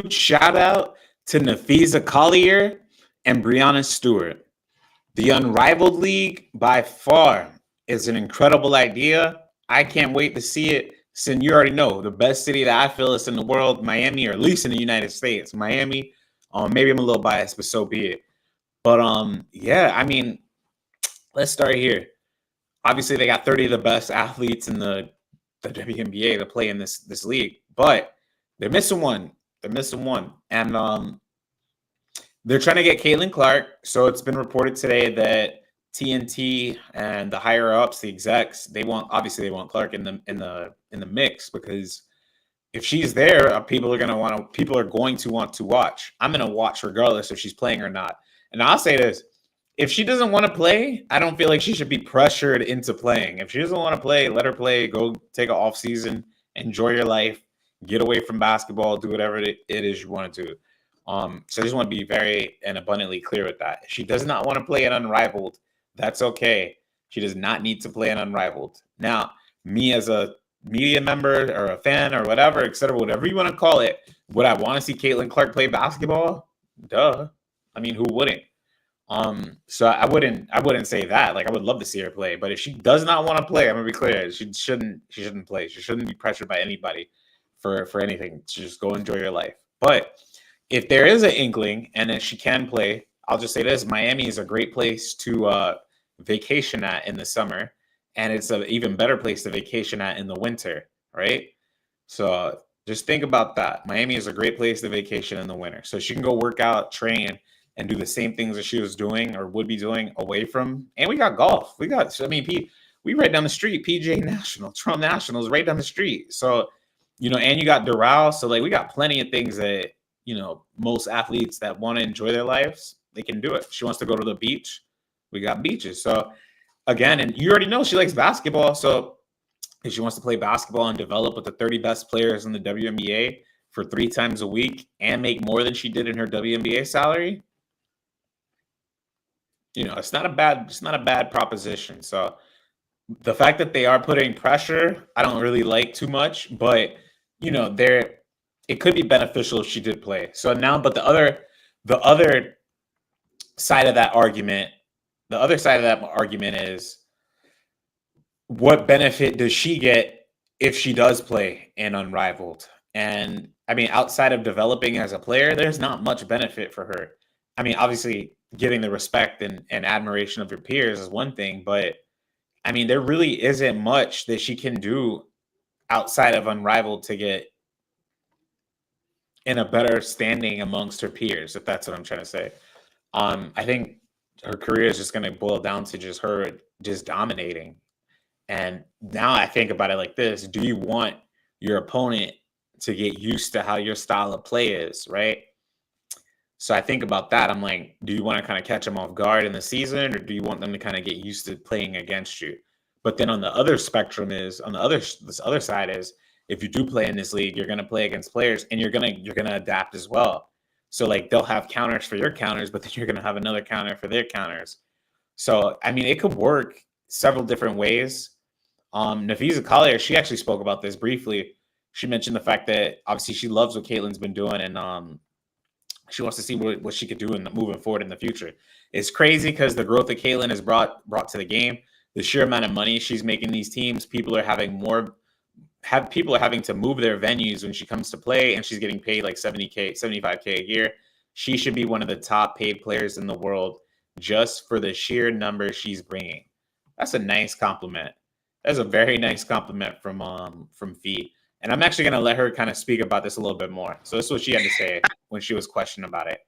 shout out to Nafisa Collier and Brianna Stewart. The Unrivaled League, by far, is an incredible idea. I can't wait to see it. Since you already know, the best city that I feel is in the world, Miami, or at least in the United States, Miami. Maybe I'm a little biased, but so be it. But yeah, I mean, let's start here. Obviously, they got 30 of the best athletes in the WNBA to play in this league, but they're missing one. They're missing one, and they're trying to get Caitlin Clark. So it's been reported today that TNT and the higher ups, the execs, they want Clark in the mix, because if she's there, people are going to want to watch. I'm going to watch regardless if she's playing or not. And I'll say this: if she doesn't want to play, I don't feel like she should be pressured into playing. If she doesn't want to play, let her play. Go take an off season, enjoy your life, get away from basketball, do whatever it is you want to do. So I just want to be very and abundantly clear with that. If she does not want to play an Unrivaled, that's okay. She does not need to play an Unrivaled. Now, me as a media member or a fan or whatever, etc., whatever you want to call it, would I want to see Caitlin Clark play basketball? Duh. I mean, who wouldn't? So I wouldn't say that. Like, I would love to see her play, but if she does not want to play, I'm gonna be clear. She shouldn't play. She shouldn't be pressured by anybody for anything. Just go enjoy your life. But if there is an inkling and if she can play, I'll just say this: Miami is a great place to vacation at in the summer, and it's an even better place to vacation at in the winter, right? So just think about that. Miami is a great place to vacation in the winter, so she can go work out, train, and do the same things that she was doing or would be doing away from. And we got golf. We right down the street, PGA National, Trump Nationals right down the street. So, and you got Doral. So, like, we got plenty of things that, most athletes that want to enjoy their lives, they can do it. She wants to go to the beach. We got beaches. So, again, and you already know she likes basketball. So, if she wants to play basketball and develop with the 30 best players in the WNBA for 3 times a week and make more than she did in her WNBA salary, it's not a bad proposition. So the fact that they are putting pressure, I don't really like too much, but it could be beneficial if she did play. So now, but the other side of that argument, is, what benefit does she get if she does play in Unrivaled? And I mean, outside of developing as a player, there's not much benefit for her. I mean, obviously, getting the respect and admiration of your peers is one thing, but I mean, there really isn't much that she can do outside of Unrivaled to get in a better standing amongst her peers, if that's what I'm trying to say. I think her career is just going to boil down to just her just dominating. And now I think about it like this: do you want your opponent to get used to how your style of play is, right? So I think about that. I'm like, do you want to kind of catch them off guard in the season, or do you want them to kind of get used to playing against you? But then on the other spectrum this other side is, if you do play in this league, you're going to play against players, and you're going to adapt as well. So, like, they'll have counters for your counters, but then you're going to have another counter for their counters. So, I mean, it could work several different ways. Nafisa Collier, she actually spoke about this briefly. She mentioned the fact that obviously she loves what Caitlin's been doing, and she wants to see what she could do moving forward in the future. It's crazy because the growth that Caitlin has brought to the game, the sheer amount of money she's making these teams, people are having to move their venues when she comes to play, and she's getting paid like $70K, $75K a year. She should be one of the top paid players in the world just for the sheer number she's bringing. That's a nice compliment. That's a very nice compliment from Fee. And I'm actually going to let her kind of speak about this a little bit more. So this is what she had to say when she was questioned about it.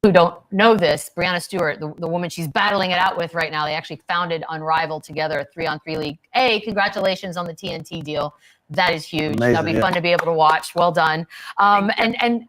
Who don't know this, Brianna Stewart, the woman she's battling it out with right now, they actually founded Unrivaled together, a 3-on-3 league. Congratulations on the TNT deal. That is huge. Amazing, that'll be fun to be able to watch. Well done. And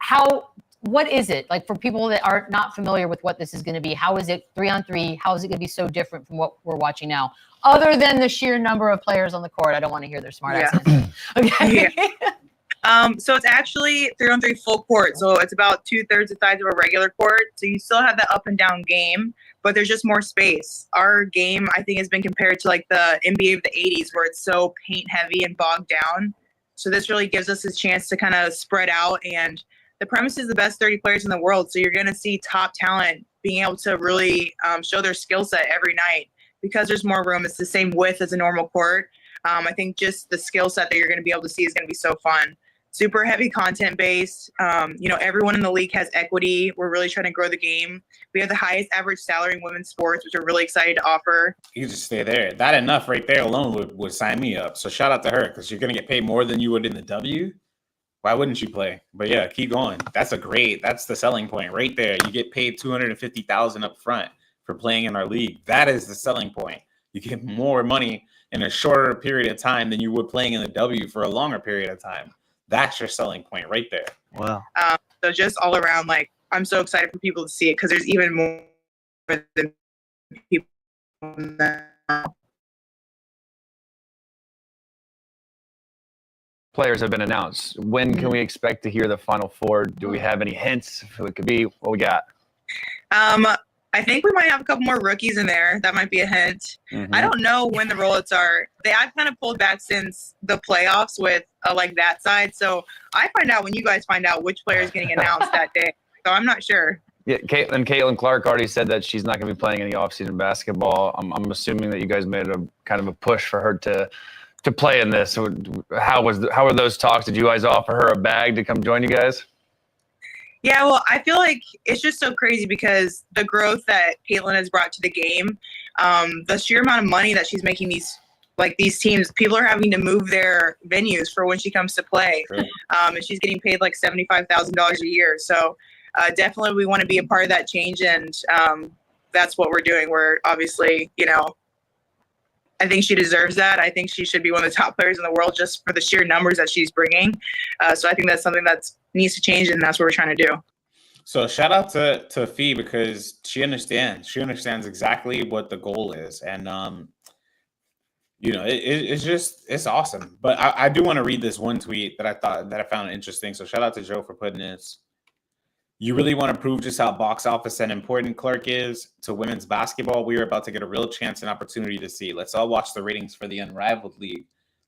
what is it like for people that are not familiar with what this is going to be? How is it 3-on-3? How is it going to be so different from what we're watching now? Other than the sheer number of players on the court, I don't want to hear their smart accents. Okay. Yeah. So it's actually 3-on-3 full court. So it's about 2/3 the size of a regular court. So you still have that up and down game, but there's just more space. Our game, I think, has been compared to like the NBA of the 80s, where it's so paint heavy and bogged down. So this really gives us a chance to kind of spread out. And the premise is the best 30 players in the world. So you're going to see top talent being able to really show their skill set every night because there's more room. It's the same width as a normal court. I think just the skill set that you're going to be able to see is going to be so fun. Super heavy content based. Everyone in the league has equity. We're really trying to grow the game. We have the highest average salary in women's sports, which we're really excited to offer. You just stay there. That enough right there alone would sign me up. So shout out to her because you're going to get paid more than you would in the W. Why wouldn't you play? But yeah, keep going. That's the selling point right there. You get paid $250,000 up front for playing in our league. That is the selling point. You get more money in a shorter period of time than you would playing in the W for a longer period of time. That's your selling point right there. Wow. So just all around, like, I'm so excited for people to see it because there's even more than people now. Players have been announced. When can we expect to hear the Final Four? Do we have any hints of who it could be? What we got? I think we might have a couple more rookies in there. That might be a hint. I don't know when the rollouts are. I've kind of pulled back since the playoffs with like that side. So I find out when you guys find out which player is getting announced that day. So I'm not sure. Yeah, Caitlin Clark already said that she's not going to be playing any offseason basketball. I'm assuming that you guys made a kind of a push for her to play in this. So how were those talks? Did you guys offer her a bag to come join you guys? Yeah, well, I feel like it's just so crazy because the growth that Caitlin has brought to the game, the sheer amount of money that she's making these teams, people are having to move their venues for when she comes to play. Sure. And she's getting paid like $75,000 a year. So definitely we want to be a part of that change. And that's what we're doing. We're obviously, I think she deserves that. I think she should be one of the top players in the world just for the sheer numbers that she's bringing. So I think that's something that needs to change, and that's what we're trying to do. So shout out to Fee because she understands. She understands exactly what the goal is, and it's awesome. But I do want to read this one tweet that I found interesting. So shout out to Joe for putting this. You really want to prove just how box office and important Clark is to women's basketball? We are about to get a real chance and opportunity to see. Let's all watch the ratings for the Unrivaled League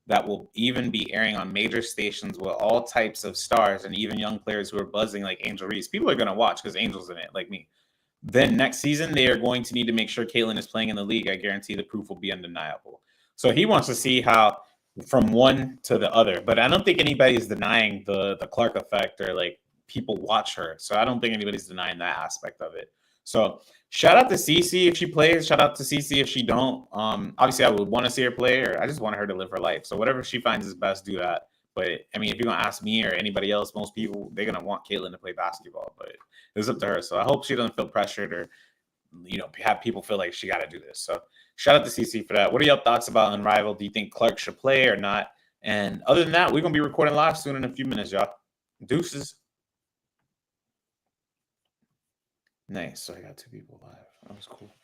that will even be airing on major stations with all types of stars and even young players who are buzzing like Angel Reese. People are going to watch because Angel's in it, like me. Then next season, they are going to need to make sure Caitlin is playing in the league. I guarantee the proof will be undeniable. So he wants to see how from one to the other. But I don't think anybody's denying the Clark effect or like people watch her. So I don't think anybody's denying that aspect of it. So shout out to Cece if she plays. Shout out to Cece if she don't. Obviously, I would want to see her play, or I just want her to live her life. So whatever she finds is best, do that. But I mean, if you're gonna ask me or anybody else, most people they're gonna want Caitlin to play basketball. But it's up to her. So I hope she doesn't feel pressured or have people feel like she got to do this. So shout out to Cece for that. What are your thoughts about Unrivaled? Do you think Clark should play or not? And other than that, we're gonna be recording live soon in a few minutes, y'all. Deuces. Nice. So I got 2 people live. That was cool.